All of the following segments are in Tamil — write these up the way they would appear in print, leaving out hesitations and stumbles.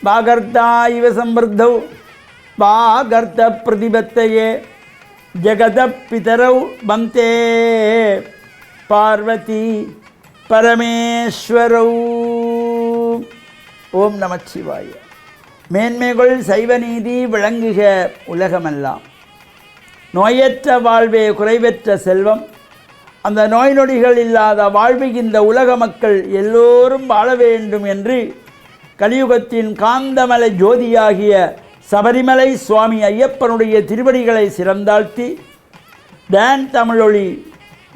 வாகர்த்தா இவ சம்பிருத்தௌ வாகர்த்த பிரதிபத்தையே ஜெகத பிதரௌ வந்தே பார்வதி பரமேஸ்வரௌ. ஓம் நமச்சிவாய. மேன்மைகள் சைவ நீதி விளங்குக உலகமெல்லாம். நோயற்ற வாழ்வே குறைவற்ற செல்வம். அந்த நோய் நொடிகள் இல்லாத வாழ்வை இந்த உலக மக்கள் எல்லோரும் வாழ வேண்டும் என்று கலியுகத்தின் காந்தமலை ஜோதியாகிய சபரிமலை சுவாமி ஐயப்பனுடைய திருவடிகளை சிறந்தாழ்த்தி டான் தமிழொலி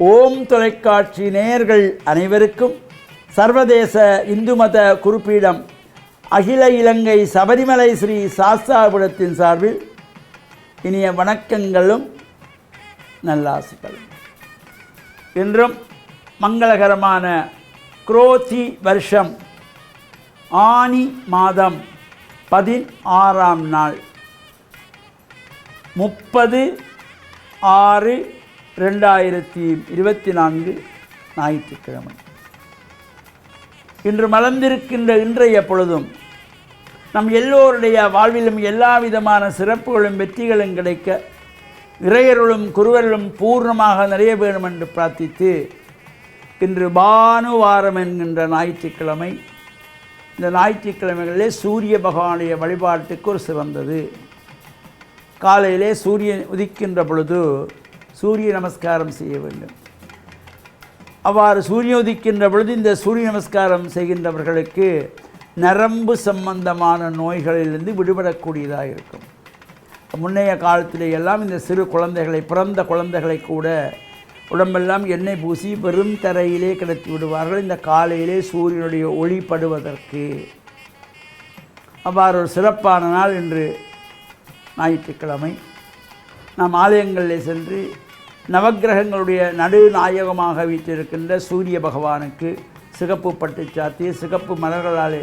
ஓம் தொலைக்காட்சி நேயர்கள் அனைவருக்கும் சர்வதேச இந்து மத குறிப்பீடம் அகில இலங்கை சபரிமலை ஸ்ரீ சாஸ்தாபுரத்தின் சார்பில் இனிய வணக்கங்களும் நல்லாசிகளும். இன்றும் மங்களகரமான குரோதி வருஷம் ஆனி மாதம் 16ஆம் நாள் 30/6/2024 ஞாயிற்றுக்கிழமை. இன்று மலர்ந்திருக்கின்ற இன்றைய பொழுதும் நம் எல்லோருடைய வாழ்விலும் எல்லா விதமான சிறப்புகளும் வெற்றிகளும் கிடைக்க இறையருளும் குருவருளும் பூர்ணமாக நிறைய வேண்டும் என்று பிரார்த்தித்து இன்று பானுவாரம் என்கின்ற ஞாயிற்றுக்கிழமை. இந்த ஞாயிற்றுக்கிழமைகளிலே சூரிய பகவானுடைய வழிபாட்டுக்கு ஒரு சிறந்தது. காலையிலே சூரியன் உதிக்கின்ற பொழுது சூரிய நமஸ்காரம் செய்ய வேண்டும். அவ்வாறு சூரியன் உதிக்கின்ற பொழுது இந்த சூரிய நமஸ்காரம் செய்கின்றவர்களுக்கு நரம்பு சம்பந்தமான நோய்களிலிருந்து விடுபடக்கூடியதாக இருக்கும். முன்னைய காலத்திலே எல்லாம் இந்த சிறு குழந்தைகளை, பிறந்த குழந்தைகளை கூட உடம்பெல்லாம் எண்ணெய் பூசி வெறும் தரையிலே கிடத்தி விடுவார்கள் இந்த காலையிலே சூரியனுடைய ஒளிப்படுவதற்கு. அவ்வாறு ஒரு சிறப்பான நாள் இன்று ஞாயிற்றுக்கிழமை. நாம் ஆலயங்களில் சென்று நவக்கிரகங்களுடைய நடுநாயகமாக வீற்றிருக்கின்ற சூரிய பகவானுக்கு சிகப்பு பட்டு சாத்தி சிகப்பு மலர்களாலே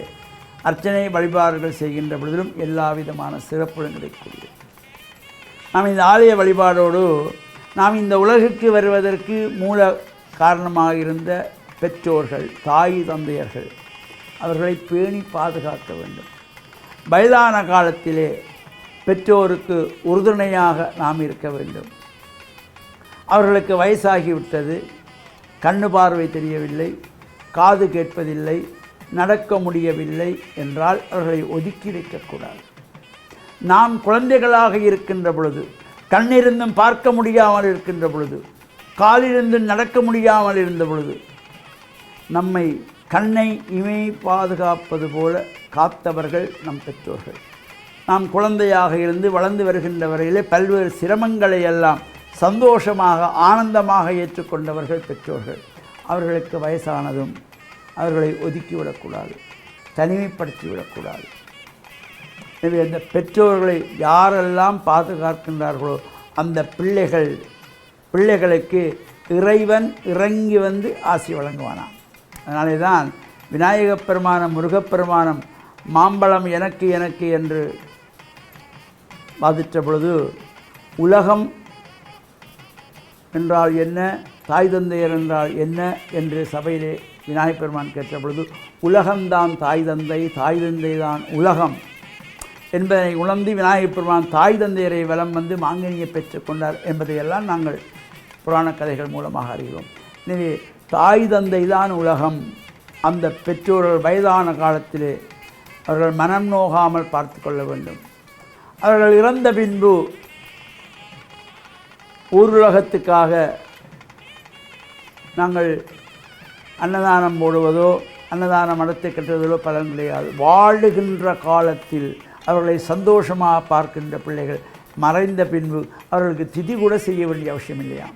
அர்ச்சனை வழிபாடுகள் செய்கின்ற பொழுதிலும் எல்லா விதமான சிறப்புடன் கிடைக்கக்கூடியது. நாம் இந்த ஆலய வழிபாடோடு நாம் இந்த உலகுக்கு வருவதற்கு மூல காரணமாக இருந்த பெற்றோர்கள், தாய் தந்தையர்கள், அவர்களை பேணி பாதுகாக்க வேண்டும். வயதான காலத்திலே பெற்றோருக்கு உறுதுணையாக நாம் இருக்க வேண்டும். அவர்களுக்கு வயசாகிவிட்டது, கண்ணு பார்வை தெரியவில்லை, காது கேட்பதில்லை, நடக்க முடியவில்லை என்றால் அவர்களை ஒதுக்கி வைக்கக்கூடாது. நாம் குழந்தைகளாக இருக்கின்ற பொழுது, கண்ணிருந்தும் பார்க்க முடியாமல் இருக்கின்ற பொழுது, காலிலிருந்தும் நடக்க முடியாமல் இருந்த பொழுது நம்மை கண்ணை இமை பாதுகாப்பது போல காத்தவர்கள் நம் பெற்றோர்கள். நாம் குழந்தையாக இருந்து வளர்ந்து வருகின்ற வரையிலே பல்வேறு சிரமங்களை எல்லாம் சந்தோஷமாக ஆனந்தமாக ஏற்றுக்கொண்டவர்கள் பெற்றோர்கள். அவர்களுக்கு வயசானதும் அவர்களை ஒதுக்கிவிடக்கூடாது, தனிமைப்படுத்திவிடக்கூடாது. எனவே அந்த பெற்றோர்களை யாரெல்லாம் பாதுகாக்கின்றார்களோ அந்த பிள்ளைகளுக்கு இறைவன் இறங்கி வந்து ஆசி வழங்குவானாம். அதனாலே தான் விநாயகப் பெருமானம், முருகப்பெருமானம் மாம்பழம் எனக்கு எனக்கு என்று வாதிட்ட பொழுது உலகம் என்றால் என்ன, தாய் தந்தையர் என்றால் என்ன என்று சபையிலே விநாயகப் பெருமான் கேட்ட பொழுது உலகம்தான் தாய் தந்தை, தாய் தந்தை தான் உலகம் என்பதை உணர்ந்து விநாயகப் பெருமான் தாய் தந்தையரை வலம் வந்து மாங்கனியை பெற்றுக்கொண்டார் என்பதையெல்லாம் நாங்கள் புராண கதைகள் மூலமாக அறிகிறோம். எனவே தாய் தந்தை தான் உலகம். அந்த பெற்றோர்கள் வயதான காலத்திலே அவர்கள் மனம் நோகாமல் பார்த்து கொள்ள வேண்டும். அவர்கள் இறந்த பின்பு ஊருலகத்துக்காக நாங்கள் அன்னதானம் போடுவதோ அன்னதானம் நடத்தி கட்டுவதோ பலன் கிடையாது. வாழுகின்ற காலத்தில் அவர்களை சந்தோஷமாக பார்க்கின்ற பிள்ளைகள் மறைந்த பின்பு அவர்களுக்கு திதி கூட செய்ய வேண்டிய அவசியம் இல்லையா.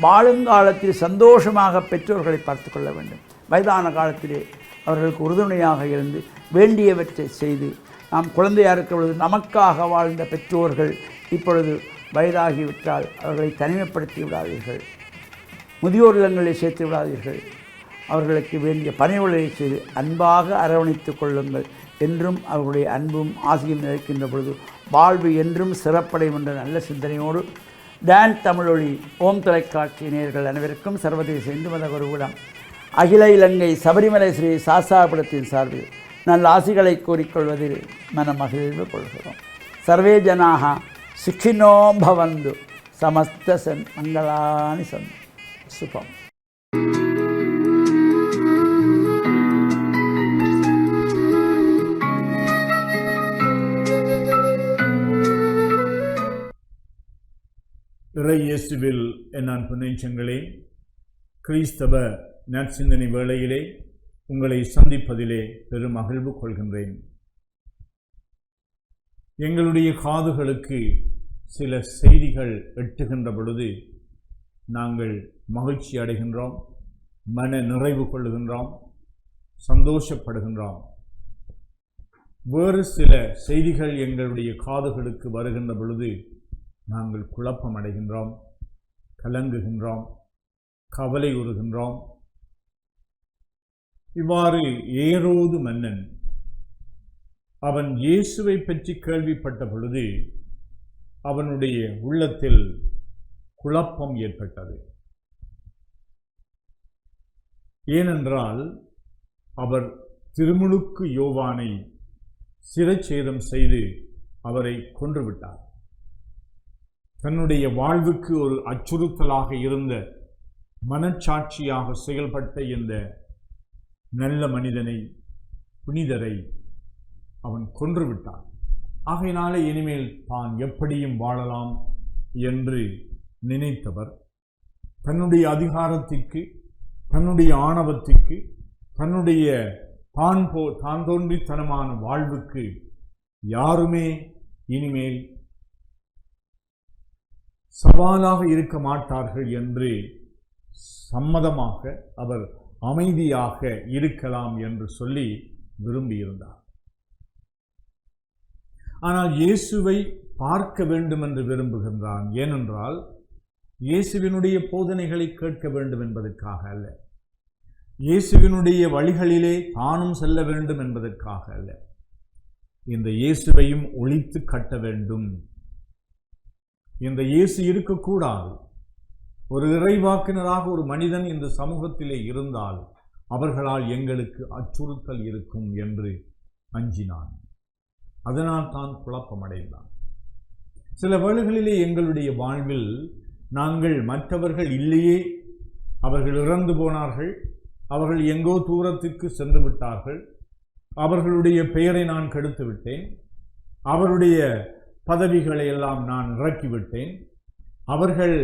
வாழுங்காலத்தில் சந்தோஷமாக பெற்றோர்களை பார்த்து கொள்ள வேண்டும். வயதான காலத்திலே அவர்களுக்கு உறுதுணையாக இருந்து வேண்டியவற்றை செய்து நாம் குழந்தையாக இருக்கிற பொழுது நமக்காக வாழ்ந்த பெற்றோர்கள் இப்பொழுது வயதாகிவிட்டால் அவர்களை தனிமைப்படுத்தி விடாதீர்கள், முதியோர் இல்லங்களில் சேர்த்து விடாதீர்கள். அவர்களுக்கு வேண்டிய பணிவுகளை செய்து அன்பாக அரவணைத்து கொள்ளுங்கள். என்றும் அவர்களுடைய அன்பும் ஆசையும் நிலைக்கின்ற பொழுது வாழ்வு என்றும் சிறப்படையும் என்ற நல்ல சிந்தனையோடு டான் தமிழொலி ஓம் தொலைக்காட்சி நேயர்கள் அனைவருக்கும் சர்வதேச இந்து மத குருகுலம் அகில இலங்கை சபரிமலை ஸ்ரீ சாஸ்தாபுரத்தின் சார்பில் நல்ல ஆசிகளை கூறிக்கொள்வதில் மனமகிழ்வு கொள்கிறோம். சர்வே ஜனாக சுகினோ பவந்து சமஸ்த மங்களானி சந்து. சுபம். இறை இயேசுவில் என் அன்பு நெஞ்சங்களே, கிறிஸ்தவ நற்சிந்தனை வேளையிலே உங்களை சந்திப்பதிலே பெரும் மகிழ்வு கொள்கின்றேன். எங்களுடைய காதுகளுக்கு சில செய்திகள் எட்டுகின்ற பொழுது நாங்கள் மகிழ்ச்சி அடைகின்றோம், மன நிறைவு கொள்ளுகின்றோம், சந்தோஷப்படுகின்றோம். வேறு சில செய்திகள் எங்களுடைய காதுகளுக்கு வருகின்ற பொழுது நாங்கள் குழப்பம் அடைகின்றோம், கலங்குகின்றோம், கவலை உறுகின்றோம். இவ்வாறு ஏரோது மன்னன் அவன் இயேசுவை பற்றி கேள்விப்பட்ட பொழுது அவனுடைய உள்ளத்தில் குழப்பம் ஏற்பட்டது. ஏனென்றால் அவர் திருமுழுக்கு யோவானை சிரச்சேதம் செய்து அவரை கொன்றுவிட்டார். தன்னுடைய வாழ்வுக்கு ஒரு அச்சுறுத்தலாக இருந்த, மனச்சாட்சியாக செயல்பட்ட இந்த நல்ல மனிதனை, புனிதரை அவன் கொன்றுவிட்டான். ஆகையினாலே இனிமேல் தான் எப்படியும் வாழலாம் என்று நினைத்தவர் தன்னுடைய அதிகாரத்திற்கு, தன்னுடைய ஆணவத்திற்கு, தன்னுடைய தான் தோன்றித்தனமான வாழ்வுக்கு யாருமே இனிமேல் சவாலாக இருக்க மாட்டார்கள் என்று சம்மதமாக அவர் அமைதியாக இருக்கலாம் என்று சொல்லி விரும்பியிருந்தார். ஆனால் இயேசுவை பார்க்க வேண்டும் என்று விரும்புகின்றான். ஏனென்றால் இயேசுவினுடைய போதனைகளை கேட்க வேண்டும் என்பதற்காக அல்ல, இயேசுவினுடைய வழிகளிலே தானும் செல்ல வேண்டும் என்பதற்காக அல்ல, இந்த இயேசுவையும் ஒழித்து கட்ட வேண்டும். இந்த இயேசு இருக்கக்கூடாது. ஒரு இறைவாக்கினராக ஒரு மனிதன் இந்த சமூகத்திலே இருந்தால் அவர்களால் எங்களுக்கு அச்சுறுத்தல் இருக்கும் என்று அஞ்சினான். அதனால் தான் குழப்பமடைந்தான். சில வேளைகளிலே எங்களுடைய வாழ்வில் நாங்கள் மற்றவர்கள் இல்லையே, அவர்கள் இறந்து போனார்கள், அவர்கள் எங்கோ தூரத்திற்கு சென்று விட்டார்கள், அவர்களுடைய பெயரை நான் கெடுத்து விட்டேன், அவருடைய பதவிகளை எல்லாம் நான் இறக்கிவிட்டேன், அவர்கள்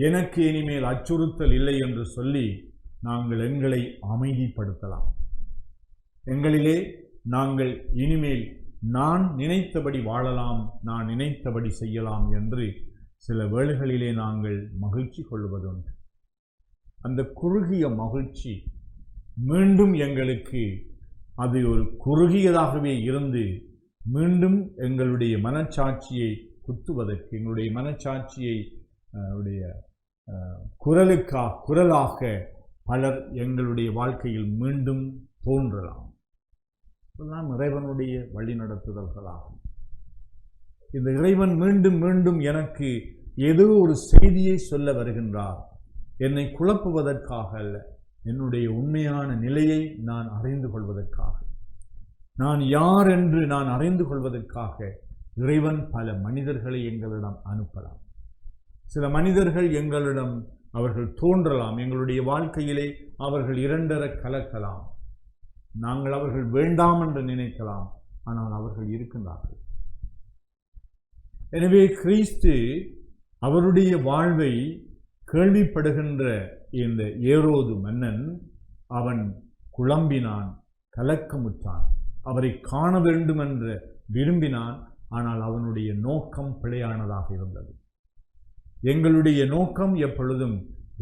எனக்கு இனிமேல் அச்சுறுத்தல் இல்லை என்று சொல்லி நாங்கள் எங்களை அமைதிப்படுத்தலாம். எங்களிலே நாங்கள் இனிமேல் நான் நினைத்தபடி வாழலாம், நான் நினைத்தபடி செய்யலாம் என்று சில வேளைகளிலே நாங்கள் மகிழ்ச்சி கொள்வதுண்டு. அந்த குறுகிய மகிழ்ச்சி மீண்டும் எங்களுக்கு அது ஒரு குறுகியதாகவே இருந்து மீண்டும் எங்களுடைய மனச்சாட்சியை குத்துவதற்கு, எங்களுடைய மனச்சாட்சியை குரலாக பலர் எங்களுடைய வாழ்க்கையில் மீண்டும் தோன்றலாம். இதெல்லாம் இறைவனுடைய வழிநடத்துதல்களாகும். இந்த இறைவன் மீண்டும் மீண்டும் எனக்கு ஏதோ ஒரு செய்தியை சொல்ல வருகின்றார், என்னை குழப்புவதற்காக அல்ல, என்னுடைய உண்மையான நிலையை நான் அறிந்து கொள்வதற்காக, நான் யார் என்று நான் அறிந்து கொள்வதற்காக இறைவன் பல மனிதர்களை எங்களிடம் அனுப்பலாம். சில மனிதர்கள் எங்களிடம் அவர்கள் தோன்றலாம், எங்களுடைய வாழ்க்கையிலே அவர்கள் இரண்டர கலக்கலாம், நாங்கள் அவர்கள் வேண்டாம் என்று நினைக்கலாம், ஆனால் அவர்கள் இருக்கின்றார்கள். எனவே கிறிஸ்து அவருடைய வாழ்வை கேள்விப்படுகின்ற இந்த ஏரோது மன்னன் அவன் குழம்பினான், கலக்கமுற்றான், அவரை காண வேண்டும் என்று விரும்பினான். ஆனால் அவனுடைய நோக்கம் பிழையானதாக இருந்தது. எங்களுடைய நோக்கம் எப்பொழுதும்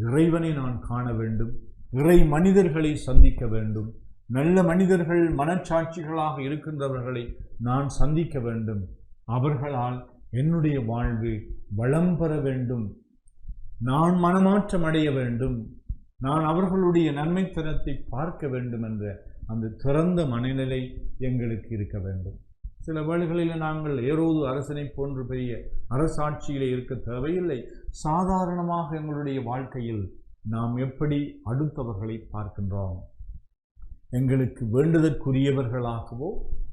இறைவனை நான் காண வேண்டும், இறை மனிதர்களை சந்திக்க வேண்டும், நல்ல மனிதர்கள் மனச்சாட்சிகளாக இருக்கின்றவர்களை நான் சந்திக்க வேண்டும், அவர்களால் என்னுடைய வாழ்வு வளம் பெற வேண்டும், நான் மனமாற்றம் அடைய வேண்டும், நான் அவர்களுடைய நன்மைத்தனத்தை பார்க்க வேண்டும் என்ற அந்த திறந்த மனநிலை எங்களுக்கு இருக்க வேண்டும். சில வேளைகளில் நாங்கள் ஏரோது அரசனை போன்று பெரிய அரசாட்சியிலே இருக்க தேவையில்லை. சாதாரணமாக எங்களுடைய வாழ்க்கையில் நாம் எப்படி அடுத்தவர்களை பார்க்கின்றோம், எங்களுக்கு வேண்டுதற்குரியவர்களாகவோ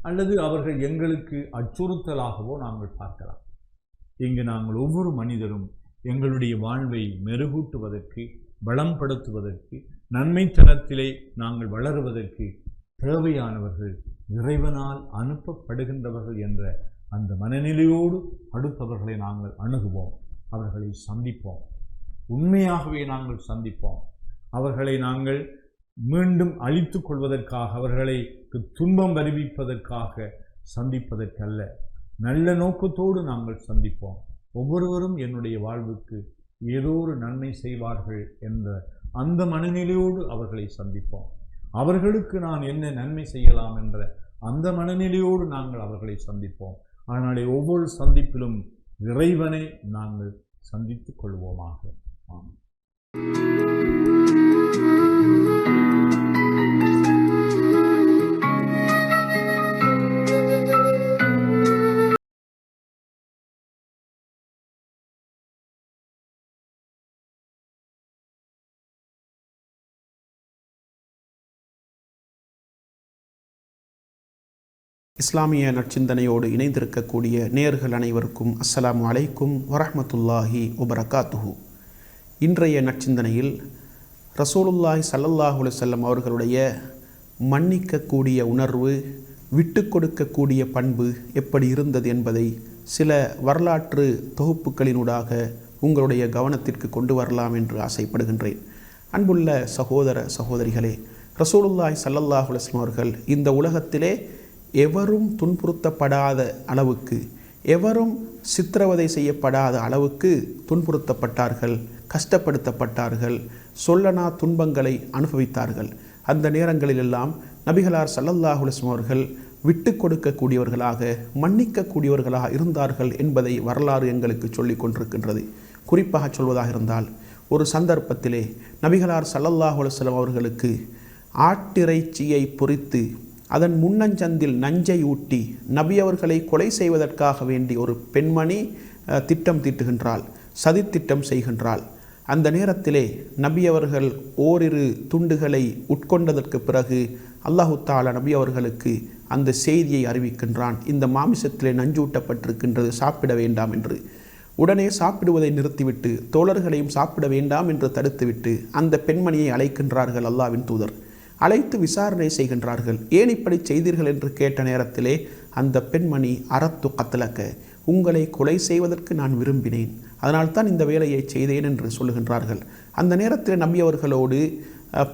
அல்லது அவர்கள் எங்களுக்கு அச்சுறுத்தலாகவோ நாங்கள் பார்க்கலாம். இங்கு நாங்கள் ஒவ்வொரு மனிதரும் எங்களுடைய வாழ்வை மெருகூட்டுவதற்கு, பலப்படுத்துவதற்கு, நன்மைத்தனத்திலே நாங்கள் வளருவதற்கு தேவையானவர்கள் இறைவனால் அனுப்பப்படுகின்றவர்கள் என்ற அந்த மனநிலையோடு அடுத்தவர்களை நாங்கள் அணுகுவோம், அவர்களை சந்திப்போம், உண்மையாகவே நாங்கள் சந்திப்போம். அவர்களை நாங்கள் மீண்டும் அழித்து கொள்வதற்காக, அவர்களை துன்பம் வருவிப்பதற்காக சந்திப்பதற்கல்ல, நல்ல நோக்கத்தோடு நாங்கள் சந்திப்போம். ஒவ்வொருவரும் என்னுடைய வாழ்வுக்கு ஏதோ ஒரு நன்மை செய்வார்கள் என்ற அந்த மனநிலையோடு அவர்களை சந்திப்போம். அவர்களுக்கு நான் என்ன நன்மை செய்யலாம் என்ற அந்த மனநிலையோடு நாங்கள் அவர்களை சந்திப்போம். அதனாலே ஒவ்வொரு சந்திப்பிலும் இறைவனை நாங்கள் சந்தித்துக் கொள்வோமாக. ஆமாம். இஸ்லாமிய நற்சிந்தனையோடு இணைந்திருக்கக்கூடிய நேயர்கள் அனைவருக்கும் அஸ்ஸலாமு அலைக்கும் வரஹ்மத்துல்லாஹி வபரகாத்துஹு. இன்றைய நற்சிந்தனையில் ரசூலுல்லாஹி ஸல்லல்லாஹு அலைஹி வஸல்லம் அவர்களுடைய மன்னிக்கக்கூடிய உணர்வு, விட்டு கொடுக்கக்கூடிய பண்பு எப்படி இருந்தது என்பதை சில வரலாற்று தொகுப்புகளினூடாக உங்களுடைய கவனத்திற்கு கொண்டு வரலாம் என்று ஆசைப்படுகின்றேன். அன்புள்ள சகோதர சகோதரிகளே, ரசூலுல்லாஹி ஸல்லல்லாஹு அலைஹி வஸல்லம் அவர்கள் இந்த உலகத்திலே எவரும் துன்புறுத்தப்படாத அளவுக்கு, எவரும் சித்திரவதை செய்யப்படாத அளவுக்கு துன்புறுத்தப்பட்டார்கள், கஷ்டப்படுத்தப்பட்டார்கள், சொல்லனா துன்பங்களை அனுபவித்தார்கள். அந்த நேரங்களிலெல்லாம் நபிகளார் ஸல்லல்லாஹு அலைஹி வஸல்லம் அவர்கள் விட்டு கொடுக்கக்கூடியவர்களாக, மன்னிக்கக்கூடியவர்களாக இருந்தார்கள் என்பதை வரலாறு எங்களுக்கு சொல்லிக் கொண்டிருக்கின்றது. குறிப்பாக சொல்வதாக இருந்தால், ஒரு சந்தர்ப்பத்திலே நபிகளார் ஸல்லல்லாஹு அலைஹி வஸல்லம் அவர்களுக்கு ஆட்டிறைச்சியை பொரித்து அதன் முன்னஞ்சந்தில் நஞ்சை ஊட்டி நபி அவர்களை கொலை செய்வதற்காக வேண்டி ஒரு பெண்மணி திட்டம் தீட்டுகின்றாள், சதித்திட்டம் செய்கின்றாள். அந்த நேரத்திலே நபி அவர்கள் ஓரிரு துண்டுகளை உட்கொண்டதற்கு பிறகு அல்லாஹு தஆலா நபி அவர்களுக்கு அந்த செய்தியை அறிவிக்கின்றான், இந்த மாமிசத்திலே நஞ்சூட்டப்பட்டிருக்கின்றது, சாப்பிட வேண்டாம் என்று. உடனே சாப்பிடுவதை நிறுத்திவிட்டு தோழர்களையும் சாப்பிட வேண்டாம் என்று தடுத்துவிட்டு அந்த பெண்மணியை அழைக்கின்றார்கள் அல்லாஹ்வின் தூதர். அழைத்து விசாரணை செய்கின்றார்கள். ஏன் இப்படி செய்தீர்கள் என்று கேட்ட நேரத்திலே அந்த பெண்மணி அரத்து கத்தலக்க, உங்களை கொலை செய்வதற்கு நான் விரும்பினேன், அதனால்தான் இந்த வேலையை செய்தேன் என்று சொல்லுகின்றார்கள். அந்த நேரத்தில் நபி அவர்களோடு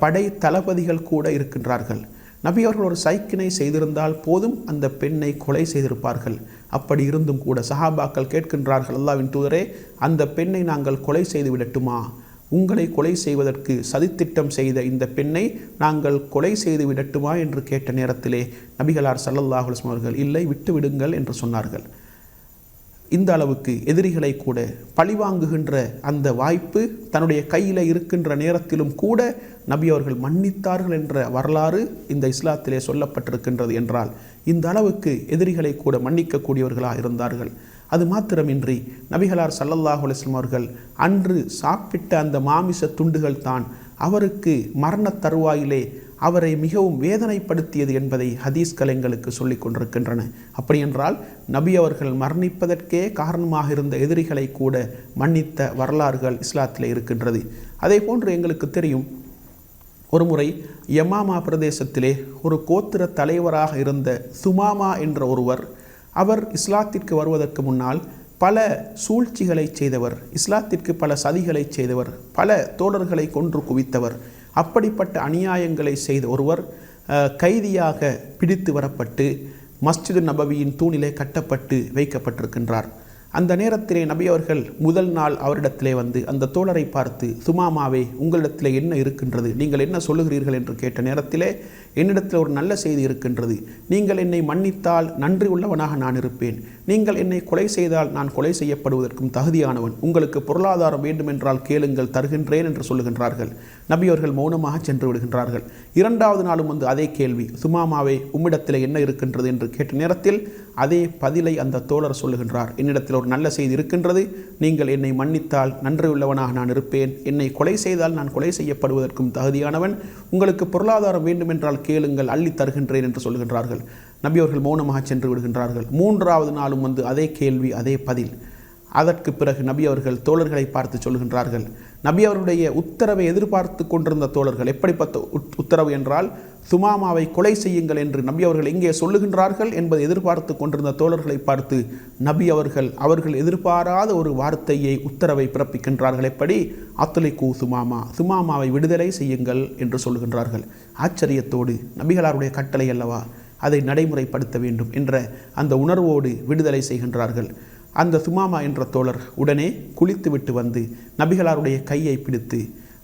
படை தளபதிகள் கூட இருக்கின்றார்கள். நபி அவர்கள் ஒரு சைக்கினை செய்திருந்தால் போதும் அந்த பெண்ணை கொலை செய்திருப்பார்கள். அப்படி இருந்தும் கூட சஹாபாக்கள் கேட்கின்றார்கள், அல்லாஹ்வின் தூதரே, அந்த பெண்ணை நாங்கள் கொலை செய்து விடட்டுமா? உங்களை கொலை செய்வதற்கு சதித்திட்டம் செய்த இந்த பெண்ணை நாங்கள் கொலை செய்து விடட்டுமா என்று கேட்ட நேரத்திலே நபிகளார் ஸல்லல்லாஹு அலைஹி வஸல்லம் அவர்கள் இல்லை, விட்டு விடுங்கள் என்று சொன்னார்கள். இந்த அளவுக்கு எதிரிகளை கூட பழிவாங்குகின்ற அந்த வாய்ப்பு தன்னுடைய கையில் இருக்கின்ற நேரத்திலும் கூட நபி அவர்கள் மன்னித்தார்கள் என்ற வரலாறு இந்த இஸ்லாத்திலே சொல்லப்பட்டிருக்கின்றது என்றால், இந்த அளவுக்கு எதிரிகளை கூட மன்னிக்கக்கூடியவர்களாக இருந்தார்கள். அது மாத்திரமின்றி நபிகளார் ஸல்லல்லாஹு அலைஹி வஸல்லம் அவர்கள் அன்று சாப்பிட்ட அந்த மாமிச துண்டுகள் தான் அவருக்கு மரண தருவாயிலே அவரை மிகவும் வேதனைப்படுத்தியது என்பதை ஹதீஸ்கள் எங்களுக்கு சொல்லிக் கொண்டிருக்கின்றன. அப்படியென்றால் நபி அவர்கள் மரணிப்பதற்கே காரணமாக இருந்த எதிரிகளை கூட மன்னித்த வரலாறுகள் இஸ்லாத்திலே இருக்கின்றது. அதே போன்று எங்களுக்கு தெரியும், ஒரு முறை யமாமா பிரதேசத்திலே ஒரு கோத்திர தலைவராக இருந்த சுமாமா என்ற ஒருவர், அவர் இஸ்லாத்திற்கு வருவதற்கு முன்னால் பல சூழ்ச்சிகளை செய்தவர், இஸ்லாத்திற்கு பல சதிகளை செய்தவர், பல தோழர்களை கொன்று குவித்தவர். அப்படிப்பட்ட அநியாயங்களை செய்த ஒருவர் கைதியாக பிடித்து வரப்பட்டு மஸ்ஜிது நபவியின் தூணிலே கட்டப்பட்டு வைக்கப்பட்டிருக்கின்றார். அந்த நேரத்திலே நபி அவர்கள் முதல் நாள் அவரிடத்திலே வந்து அந்த தோழரை பார்த்து, சுமாமாவே, உங்களிடத்திலே என்ன இருக்கின்றது, நீங்கள் என்ன சொல்லுகிறீர்கள் என்று கேட்ட நேரத்திலே, என்னிடத்தில் ஒரு நல்ல செய்தி இருக்கின்றது, நீங்கள் என்னை மன்னித்தால் நன்றி உள்ளவனாக நான் இருப்பேன், நீங்கள் என்னை கொலை செய்தால் நான் கொலை செய்யப்படுவதற்கும் தகுதியானவன், உங்களுக்கு பொருளாதாரம் வேண்டுமென்றால் கேளுங்கள், தருகின்றேன் என்று சொல்லுகின்றார்கள். நபி அவர்கள் மௌனமாக சென்று விடுகின்றார்கள். இரண்டாவது நாளும் வந்து அதே கேள்வி, சுமாமாவே உம்மிடத்தில் என்ன இருக்கின்றது என்று கேட்ட நேரத்தில் அதே பதிலை அந்த தோழர் சொல்லுகின்றார். என்னிடத்தில் ஒரு நல்ல செய்தி இருக்கின்றது, நீங்கள் என்னை மன்னித்தால் நன்றியுள்ளவனாக நான் இருப்பேன், என்னை கொலை செய்தால் நான் கொலை செய்யப்படுவதற்கும் தகுதியானவன், உங்களுக்கு பொருளாதாரம் வேண்டுமென்றால் கேளுங்கள், அள்ளி தருகின்றேன் என்று சொல்லுகின்றார்கள். நபி அவர்கள் மௌனமாக சென்று விடுகின்றார்கள். மூன்றாவது நாளும் வந்து அதே கேள்வி, அதே பதில். அதற்கு பிறகு நபி அவர்கள் தோழர்களை பார்த்து சொல்கின்றார்கள். நபி அவருடைய உத்தரவை எதிர்பார்த்து கொண்டிருந்த தோழர்கள், எப்படிப்பட்ட உத்தரவு என்றால் சுமாமாவை கொலை செய்யுங்கள் என்று நபி அவர்கள் எங்கே சொல்லுகின்றார்கள் என்பதை எதிர்பார்த்து கொண்டிருந்த தோழர்களை பார்த்து நபி அவர்கள் எதிர்பாராத ஒரு வார்த்தையை, உத்தரவை பிறப்பிக்கின்றார்கள். எப்படி? அத்துலைக்கு சுமாமாவை விடுதலை செய்யுங்கள் என்று சொல்லுகின்றார்கள். ஆச்சரியத்தோடு, நபிகளாருடைய கட்டளை அல்லவா, அதை நடைமுறைப்படுத்த வேண்டும் என்ற அந்த உணர்வோடு விடுதலை செய்கின்றார்கள். அந்த சுமாமா என்ற தோழர் உடனே குளித்துவிட்டு வந்து நபிகளாருடைய கையை பிடித்து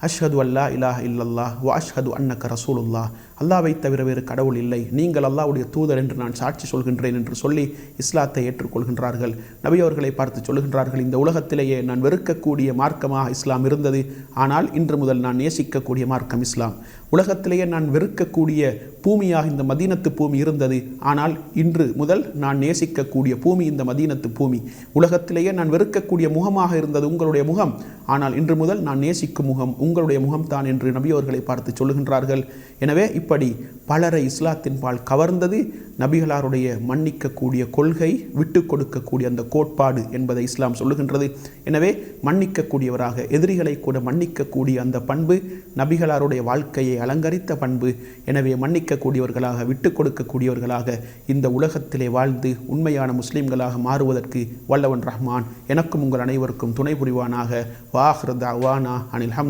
அஷ்ஹது அல்லா இலாஹ இல்லல்லாஹ் வ அஷ்ஹது அன்னக ரசூலுல்லாஹ், அல்லாவை தவிர வேறு கடவுள் இல்லை, நீங்கள் அல்லாஹ்வுடைய தூதர் என்று நான் சாட்சி சொல்கின்றேன் என்று சொல்லி இஸ்லாத்தை ஏற்றுக்கொள்கின்றார்கள். நபி அவர்களை பார்த்து சொல்கின்றார்கள், இந்த உலகத்திலேயே நான் வெறுக்கக்கூடிய மார்க்கமாக இஸ்லாம் இருந்தது, ஆனால் இன்று முதல் நான் நேசிக்கக்கூடிய மார்க்கம் இஸ்லாம். உலகத்திலேயே நான் வெறுக்கக்கூடிய பூமியாக இந்த மதீனத்து பூமி இருந்தது, ஆனால் இன்று முதல் நான் நேசிக்கக்கூடிய பூமி இந்த மதீனத்து பூமி. உலகத்திலேயே நான் வெறுக்கக்கூடிய முகமாக இருந்தது உங்களுடைய முகம், ஆனால் இன்று முதல் நான் நேசிக்கும் முகம் உங்களுடைய முகம்தான் என்று நபி அவர்களை பார்த்து சொல்லுகின்றார்கள். எனவே இப்படி பலரை இஸ்லாத்தின் பால் கவர்ந்தது நபிகளாருடைய மன்னிக்கக்கூடிய கொள்கை, விட்டு கொடுக்கக்கூடிய அந்த கோட்பாடு என்பதை இஸ்லாம் சொல்லுகின்றது. எனவே மன்னிக்கக்கூடியவராக, எதிரிகளை கூட மன்னிக்கக்கூடிய அந்த பண்பு நபிகளாருடைய வாழ்க்கையை அலங்கரித்த பண்பு. எனவே மன்னிக்கக்கூடியவர்களாக, விட்டு கொடுக்கக்கூடியவர்களாக இந்த உலகத்திலே வாழ்ந்து உண்மையான முஸ்லீம்களாக மாறுவதற்கு வல்லவன் ரஹ்மான் எனக்கும் உங்கள் அனைவருக்கும் துணை புரிவானாக. வாஹ்ரு தஅவானா அனில் ஹம்து